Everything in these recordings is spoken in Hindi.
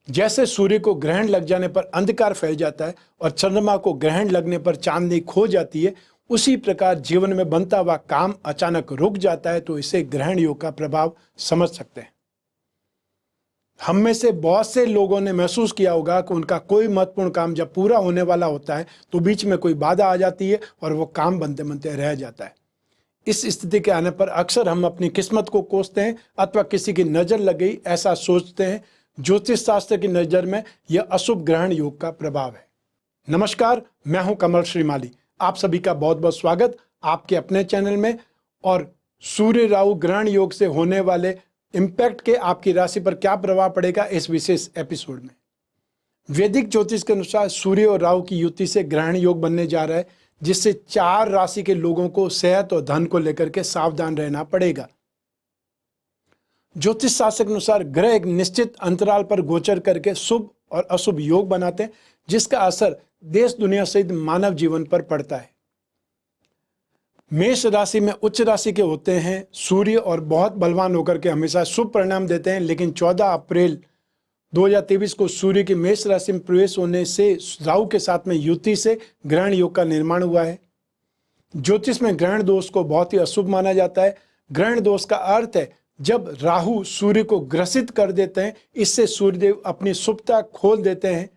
जैसे सूर्य को ग्रहण लग जाने पर अंधकार फैल जाता है और चंद्रमा को ग्रहण लगने पर चांदनी खो जाती है, उसी प्रकार जीवन में बनता हुआ काम अचानक रुक जाता है तो इसे ग्रहण योग का प्रभाव समझ सकते हैं। हम में से बहुत से लोगों ने महसूस किया होगा कि उनका कोई महत्वपूर्ण काम जब पूरा होने वाला होता है तो बीच में कोई बाधा आ जाती है और वो काम बनते बनते रह जाता है। इस स्थिति के आने पर अक्सर हम अपनी किस्मत को कोसते हैं अथवा किसी की नजर लग गई ऐसा सोचते हैं। ज्योतिष शास्त्र की नजर में यह अशुभ ग्रहण योग का प्रभाव है। नमस्कार, मैं हूं कमल श्रीमाली। आप सभी का बहुत बहुत स्वागत आपके अपने चैनल में। और सूर्य राहु ग्रहण योग से होने वाले इम्पैक्ट के आपकी राशि पर क्या प्रभाव पड़ेगा इस विशेष एपिसोड में। वैदिक ज्योतिष के अनुसार सूर्य और राहु की युति से ग्रहण योग बनने जा रहा है, जिससे 4 राशि के लोगों को सेहत और धन को लेकर के सावधान रहना पड़ेगा। ज्योतिष शास्त्र के अनुसार ग्रह एक निश्चित अंतराल पर गोचर करके शुभ और अशुभ योग बनाते हैं, जिसका असर देश दुनिया सहित मानव जीवन पर पड़ता है। मेष राशि में उच्च राशि के होते हैं सूर्य और बहुत बलवान होकर के हमेशा शुभ परिणाम देते हैं, लेकिन 14 अप्रैल 2023 को सूर्य की मेष राशि में प्रवेश होने से राहु के साथ में युति से ग्रहण योग का निर्माण हुआ है। ज्योतिष में ग्रहण दोष को बहुत ही अशुभ माना जाता है। ग्रहण दोष का अर्थ है जब राहु सूर्य को ग्रसित कर देते हैं, इससे सूर्यदेव अपनी शुभता खोल देते हैं।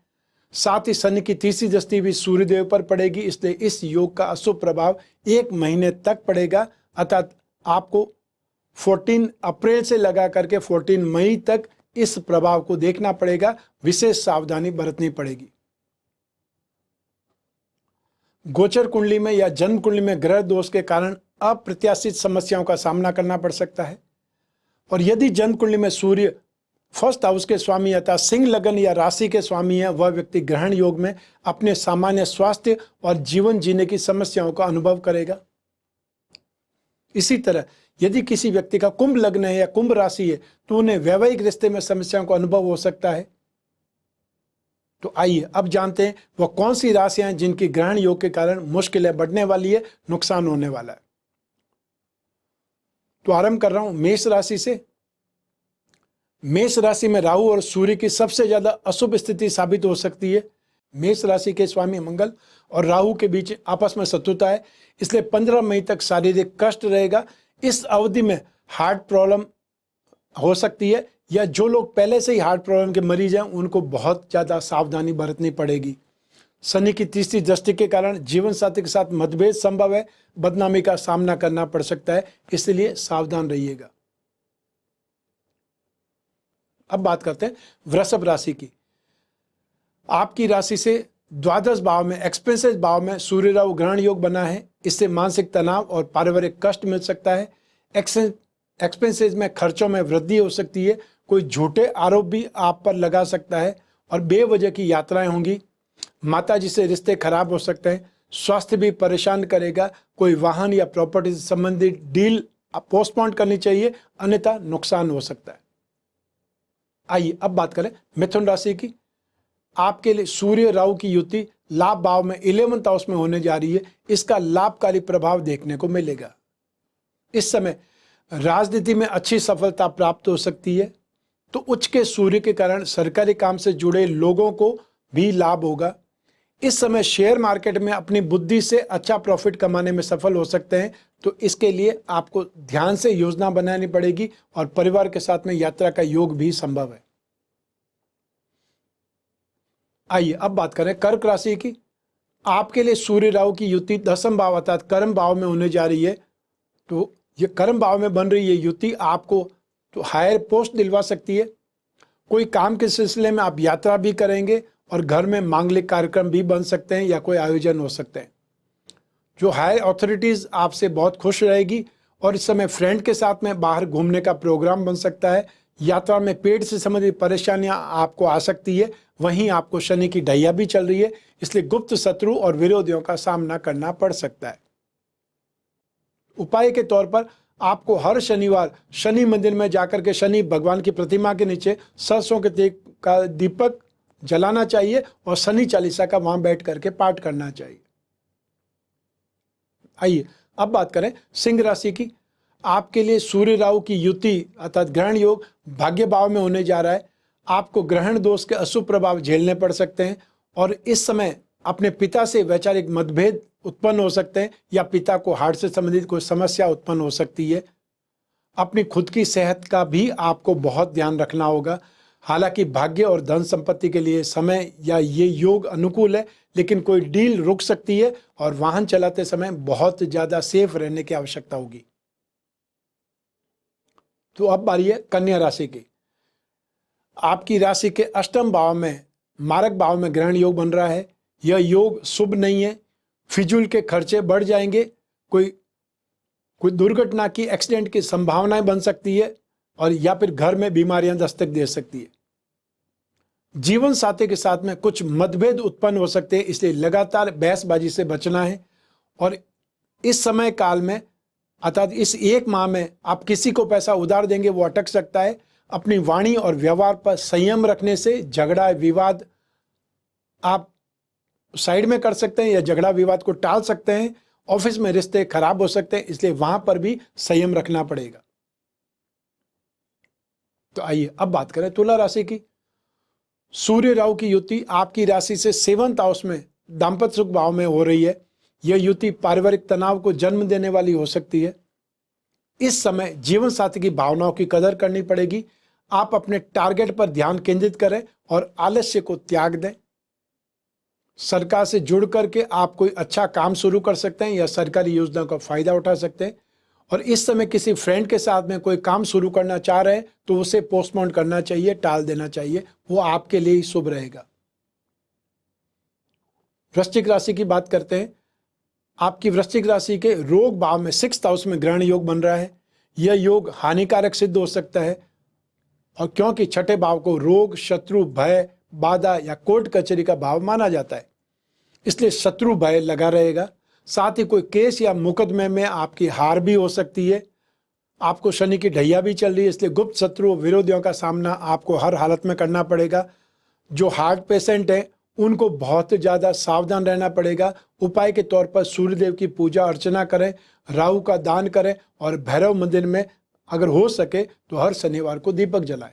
साथ ही शनि की तीसरी दृष्टि भी सूर्यदेव पर पड़ेगी, इसलिए इस योग का अशुभ प्रभाव 1 महीने तक पड़ेगा। अर्थात आपको 14 अप्रैल से लगा करके 14 मई तक इस प्रभाव को देखना पड़ेगा। विशेष सावधानी बरतनी पड़ेगी। गोचर कुंडली में या जन्म कुंडली में ग्रह दोष के कारण अप्रत्याशित समस्याओं का सामना करना पड़ सकता है। और यदि जन्म कुंडली में सूर्य फर्स्ट हाउस के स्वामी अर्थात सिंह लगन या राशि के स्वामी है, वह व्यक्ति ग्रहण योग में अपने सामान्य स्वास्थ्य और जीवन जीने की समस्याओं का अनुभव करेगा। इसी तरह यदि किसी व्यक्ति का कुंभ लग्न है या कुंभ राशि है तो उन्हें वैवाहिक रिश्ते में समस्याओं का अनुभव हो सकता है। तो आइए अब जानते हैं वह कौन सी राशियां हैं जिनकी ग्रहण योग के कारण मुश्किलें बढ़ने वाली है, नुकसान होने वाला है। तो आरंभ कर रहा हूं मेष राशि से। मेष राशि में राहु और सूर्य की सबसे ज्यादा अशुभ स्थिति साबित हो सकती है। मेष राशि के स्वामी मंगल और राहु के बीच आपस में शत्रुता है, इसलिए 15 मई तक शारीरिक कष्ट रहेगा। इस अवधि में हार्ट प्रॉब्लम हो सकती है, या जो लोग पहले से ही हार्ट प्रॉब्लम के मरीज हैं उनको बहुत ज़्यादा सावधानी बरतनी पड़ेगी। शनि की तीसरी दृष्टि के कारण जीवन साथी के साथ मतभेद संभव है, बदनामी का सामना करना पड़ सकता है, इसलिए सावधान रहिएगा। अब बात करते हैं वृषभ राशि की। आपकी राशि से द्वादश भाव में एक्सपेंसेस भाव में सूर्य राहु ग्रहण योग बना है। इससे मानसिक तनाव और पारिवारिक कष्ट मिल सकता है। एक्सपेंसेस में खर्चों में वृद्धि हो सकती है। कोई झूठे आरोप भी आप पर लगा सकता है और बेवजह की यात्राएं होंगी। माताजी से रिश्ते खराब हो सकते हैं। स्वास्थ्य भी परेशान करेगा। कोई वाहन या प्रॉपर्टी से संबंधित डील पोस्टपोन करनी चाहिए, अन्यथा नुकसान हो सकता है। आइए अब बात करें मिथुन राशि की। आपके लिए सूर्य राहु की युति लाभ भाव में 11th हाउस में होने जा रही है। इसका लाभकारी प्रभाव देखने को मिलेगा। इस समय राजनीति में अच्छी सफलता प्राप्त हो सकती है। तो उच्च के सूर्य के कारण सरकारी काम से जुड़े लोगों को भी लाभ होगा। इस समय शेयर मार्केट में अपनी बुद्धि से अच्छा प्रॉफिट कमाने में सफल हो सकते हैं। तो इसके लिए आपको ध्यान से योजना बनानी पड़ेगी और परिवार के साथ में यात्रा का योग भी संभव है। आइए अब बात करें कर्क राशि की। आपके लिए सूर्य राहु की युति 10th भाव अर्थात कर्म भाव में होने जा रही है। तो ये कर्म भाव में बन रही है युति आपको तो हायर पोस्ट दिलवा सकती है। कोई काम के सिलसिले में आप यात्रा भी करेंगे और घर में मांगलिक कार्यक्रम भी बन सकते हैं या कोई आयोजन हो सकते हैं। जो हायर अथॉरिटीज आपसे बहुत खुश रहेगी और इस समय फ्रेंड के साथ में बाहर घूमने का प्रोग्राम बन सकता है। यात्रा में पेट से संबंधित परेशानियां आपको आ सकती है। वहीं आपको शनि की ढैया भी चल रही है, इसलिए गुप्त शत्रु और विरोधियों का सामना करना पड़ सकता है। उपाय के तौर पर आपको हर शनिवार शनि मंदिर में जाकर के शनि भगवान की प्रतिमा के नीचे सरसों के तेल का दीपक जलाना चाहिए और शनि चालीसा का वहां बैठ करके पाठ करना चाहिए। आइए अब बात करें सिंह राशि की। आपके लिए सूर्य राहु की युति अर्थात ग्रहण योग भाग्य भाव में होने जा रहा है। आपको ग्रहण दोष के अशुभ प्रभाव झेलने पड़ सकते हैं और इस समय अपने पिता से वैचारिक मतभेद उत्पन्न हो सकते हैं या पिता को हार्ट से संबंधित कोई समस्या उत्पन्न हो सकती है। अपनी खुद की सेहत का भी आपको बहुत ध्यान रखना होगा। हालांकि भाग्य और धन संपत्ति के लिए समय या ये योग अनुकूल है, लेकिन कोई डील रुक सकती है और वाहन चलाते समय बहुत ज्यादा सेफ रहने की आवश्यकता होगी। तो अब बारी है कन्या राशि की। आपकी राशि के अष्टम भाव में मारक भाव में ग्रहण योग बन रहा है। यह योग शुभ नहीं है। फिजूल के खर्चे बढ़ जाएंगे। कोई दुर्घटना की, एक्सीडेंट की संभावनाएं बन सकती है और या फिर घर में बीमारियां दस्तक दे सकती है। जीवन साथी के साथ में कुछ मतभेद उत्पन्न हो सकते हैं, इसलिए लगातार बहसबाजी से बचना है। और इस समय काल में अर्थात इस एक माह में आप किसी को पैसा उधार देंगे वो अटक सकता है। अपनी वाणी और व्यवहार पर संयम रखने से झगड़ा विवाद आप साइड में कर सकते हैं या झगड़ा विवाद को टाल सकते हैं। ऑफिस में रिश्ते खराब हो सकते हैं, इसलिए वहां पर भी संयम रखना पड़ेगा। तो आइए अब बात करें तुला राशि की। सूर्य राहु की युति आपकी राशि से 7th हाउस में दाम्पत्य सुख भाव में हो रही है। यह युति पारिवारिक तनाव को जन्म देने वाली हो सकती है। इस समय जीवन साथी की भावनाओं की कदर करनी पड़ेगी। आप अपने टारगेट पर ध्यान केंद्रित करें और आलस्य को त्याग दें। सरकार से जुड़ करके आप कोई अच्छा काम शुरू कर सकते हैं या सरकारी योजना का फायदा उठा सकते हैं। और इस समय किसी फ्रेंड के साथ में कोई काम शुरू करना चाह रहे हैं तो उसे पोस्टपोन करना चाहिए, टाल देना चाहिए, वो आपके लिए ही शुभ रहेगा। वृश्चिक राशि की बात करते हैं। आपकी वृश्चिक राशि के रोग भाव में 6th हाउस में ग्रहण योग बन रहा है। यह योग हानिकारक सिद्ध हो सकता है और क्योंकि छठे भाव को रोग, शत्रु, भय, बाधा या कोर्ट कचहरी का भाव माना जाता है, इसलिए शत्रु भय लगा रहेगा। साथ ही कोई केस या मुकदमे में आपकी हार भी हो सकती है। आपको शनि की ढैया भी चल रही है, इसलिए गुप्त शत्रु विरोधियों का सामना आपको हर हालत में करना पड़ेगा। जो हार्ट पेशेंट हैं उनको बहुत ज़्यादा सावधान रहना पड़ेगा। उपाय के तौर पर सूर्यदेव की पूजा अर्चना करें, राहु का दान करें और भैरव मंदिर में अगर हो सके तो हर शनिवार को दीपक जलाएं।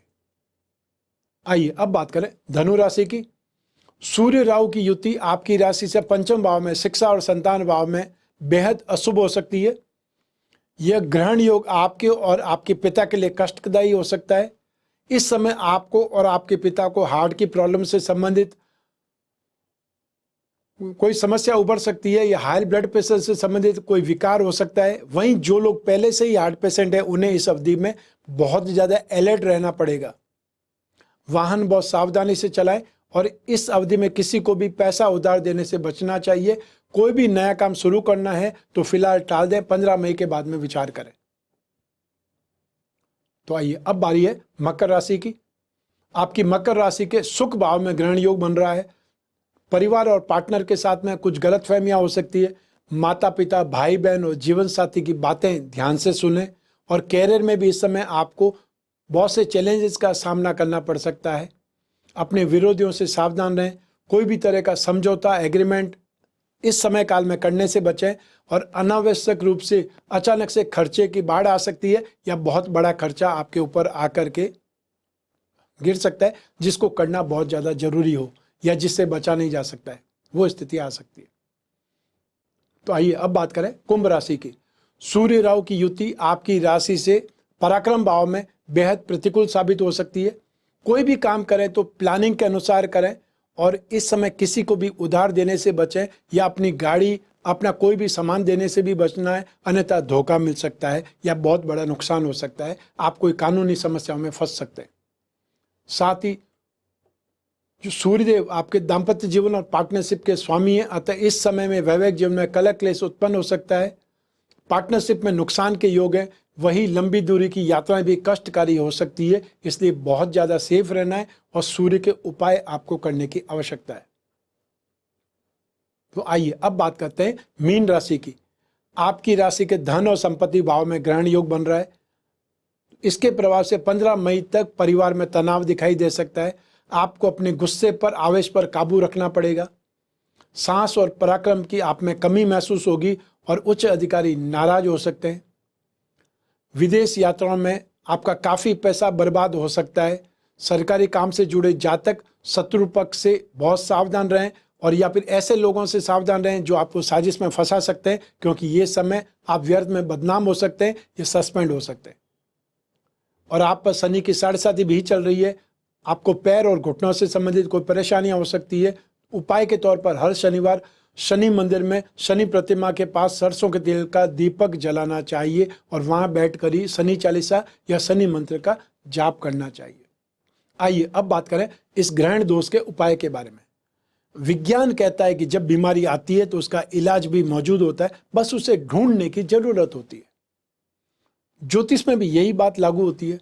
आइए अब बात करें धनु राशि की। सूर्य राहु की युति आपकी राशि से 5th भाव में शिक्षा और संतान भाव में बेहद अशुभ हो सकती है। यह ग्रहण योग आपके और आपके पिता के लिए कष्टदायी हो सकता है। इस समय आपको और आपके पिता को हार्ट की प्रॉब्लम से संबंधित कोई समस्या उभर सकती है या हाई ब्लड प्रेशर से संबंधित कोई विकार हो सकता है। वहीं जो लोग पहले से ही हार्ट पेशेंट है उन्हें इस अवधि में बहुत ज़्यादा अलर्ट रहना पड़ेगा। वाहन बहुत सावधानी से चलाएं और इस अवधि में किसी को भी पैसा उधार देने से बचना चाहिए। कोई भी नया काम शुरू करना है तो फिलहाल टाल दें, 15 मई के बाद में विचार करें। तो आइए अब बारी है मकर राशि की। आपकी मकर राशि के सुख भाव में ग्रहण योग बन रहा है। परिवार और पार्टनर के साथ में कुछ गलतफहमियां हो सकती है। माता पिता, भाई बहन और जीवन साथी की बातें ध्यान से सुनें। और कैरियर में भी इस समय आपको बहुत से चैलेंजेस का सामना करना पड़ सकता है। अपने विरोधियों से सावधान रहें। कोई भी तरह का समझौता, एग्रीमेंट इस समय काल में करने से बचें और अनावश्यक रूप से अचानक से खर्चे की बाढ़ आ सकती है या बहुत बड़ा खर्चा आपके ऊपर आकर के गिर सकता है, जिसको करना बहुत ज़्यादा जरूरी हो या जिससे बचा नहीं जा सकता है, वो स्थिति आ सकती है। तो आइए अब बात करें कुंभ राशि की। सूर्य राहु की युति आपकी राशि से पराक्रम भाव में बेहद प्रतिकूल साबित हो सकती है। कोई भी काम करें तो प्लानिंग के अनुसार करें और इस समय किसी को भी उधार देने से बचें या अपनी गाड़ी, अपना कोई भी सामान देने से भी बचना है, अन्यथा धोखा मिल सकता है या बहुत बड़ा नुकसान हो सकता है। आप कोई कानूनी समस्याओं में फंस सकते हैं। साथ ही जो सूर्यदेव आपके दाम्पत्य जीवन और पार्टनरशिप के स्वामी हैं, अतः इस समय में वैवाहिक जीवन में कलह क्लेश उत्पन्न हो सकता है। पार्टनरशिप में नुकसान के योग है। वही लंबी दूरी की यात्राएं भी कष्टकारी हो सकती है, इसलिए बहुत ज़्यादा सेफ रहना है और सूर्य के उपाय आपको करने की आवश्यकता है। तो आइए अब बात करते हैं मीन राशि की। आपकी राशि के धन और संपत्ति भाव में ग्रहण योग बन रहा है। इसके प्रभाव से 15 मई तक परिवार में तनाव दिखाई दे सकता है। आपको अपने गुस्से पर, आवेश पर काबू रखना पड़ेगा। साहस और पराक्रम की आप में कमी महसूस होगी और उच्च अधिकारी नाराज हो सकते हैं। विदेश यात्राओं में आपका काफ़ी पैसा बर्बाद हो सकता है। सरकारी काम से जुड़े जातक शत्रु पक्ष से बहुत सावधान रहें, और या फिर ऐसे लोगों से सावधान रहें जो आपको साजिश में फंसा सकते हैं, क्योंकि ये समय आप व्यर्थ में बदनाम हो सकते हैं, ये सस्पेंड हो सकते हैं। और आप पर शनि की 7.5 भी चल रही है। आपको पैर और घुटनों से संबंधित कोई परेशानियां हो सकती है। उपाय के तौर पर हर शनिवार शनि मंदिर में शनि प्रतिमा के पास सरसों के तेल का दीपक जलाना चाहिए और वहां बैठकर ही शनि चालीसा या शनि मंत्र का जाप करना चाहिए। आइए अब बात करें इस ग्रहण दोष के उपाय के बारे में। विज्ञान कहता है कि जब बीमारी आती है तो उसका इलाज भी मौजूद होता है, बस उसे ढूंढने की जरूरत होती है। ज्योतिष में भी यही बात लागू होती है।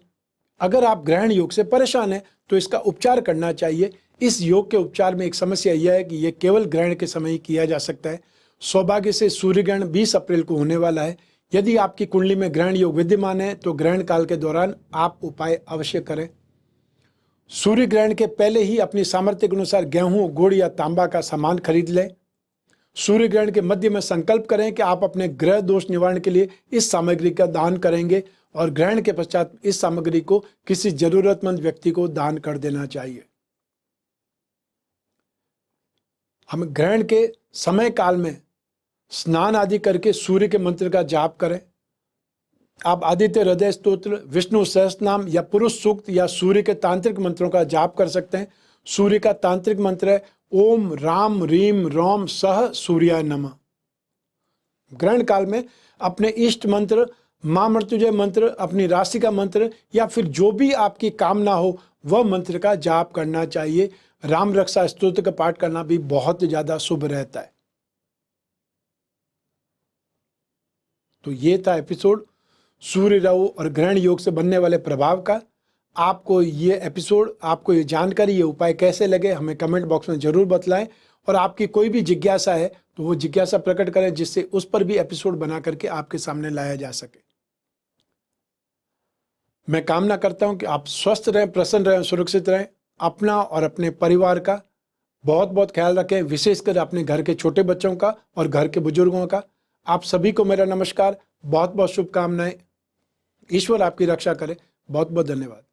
अगर आप ग्रहण योग से परेशान हैं तो इसका उपचार करना चाहिए। इस योग के उपचार में एक समस्या यह है कि यह केवल ग्रहण के समय ही किया जा सकता है। सौभाग्य से सूर्य ग्रहण 20 अप्रैल को होने वाला है। यदि आपकी कुंडली में ग्रहण योग विद्यमान है तो ग्रहण काल के दौरान आप उपाय अवश्य करें। सूर्य ग्रहण के पहले ही अपनी सामर्थ्य के अनुसार गेहूं, गुड़ या तांबा का सामान खरीद लें। सूर्य ग्रहण के मध्य में संकल्प करें कि आप अपने ग्रह दोष निवारण के लिए इस सामग्री का दान करेंगे और ग्रहण के पश्चात इस सामग्री को किसी जरूरतमंद व्यक्ति को दान कर देना चाहिए। हम ग्रहण के समय काल में स्नान आदि करके सूर्य के मंत्र का जाप करें। आप आदित्य हृदय स्तोत्र, विष्णु सहस्त्रनाम या पुरुष सूक्त या सूर्य के तांत्रिक मंत्रों का जाप कर सकते हैं। सूर्य का तांत्रिक मंत्र है ओम राम रीम रोम सह सूर्याय नमः। ग्रहण काल में अपने इष्ट मंत्र, मां मृत्युंजय मंत्र, अपनी राशि का मंत्र या फिर जो भी आपकी कामना हो वह मंत्र का जाप करना चाहिए। राम रक्षा स्तोत्र का पाठ करना भी बहुत ज्यादा शुभ रहता है। तो ये था एपिसोड सूर्य राहु और ग्रहण योग से बनने वाले प्रभाव का। आपको ये एपिसोड, आपको ये जानकारी, ये उपाय कैसे लगे हमें कमेंट बॉक्स में जरूर बतलाएं। और आपकी कोई भी जिज्ञासा है तो वो जिज्ञासा प्रकट करें, जिससे उस पर भी एपिसोड बना करके आपके सामने लाया जा सके। मैं कामना करता हूं कि आप स्वस्थ रहें, प्रसन्न रहें, सुरक्षित रहें। अपना और अपने परिवार का बहुत बहुत ख्याल रखें, विशेषकर अपने घर के छोटे बच्चों का और घर के बुजुर्गों का। आप सभी को मेरा नमस्कार, बहुत बहुत शुभकामनाएं। ईश्वर आपकी रक्षा करे। बहुत बहुत धन्यवाद।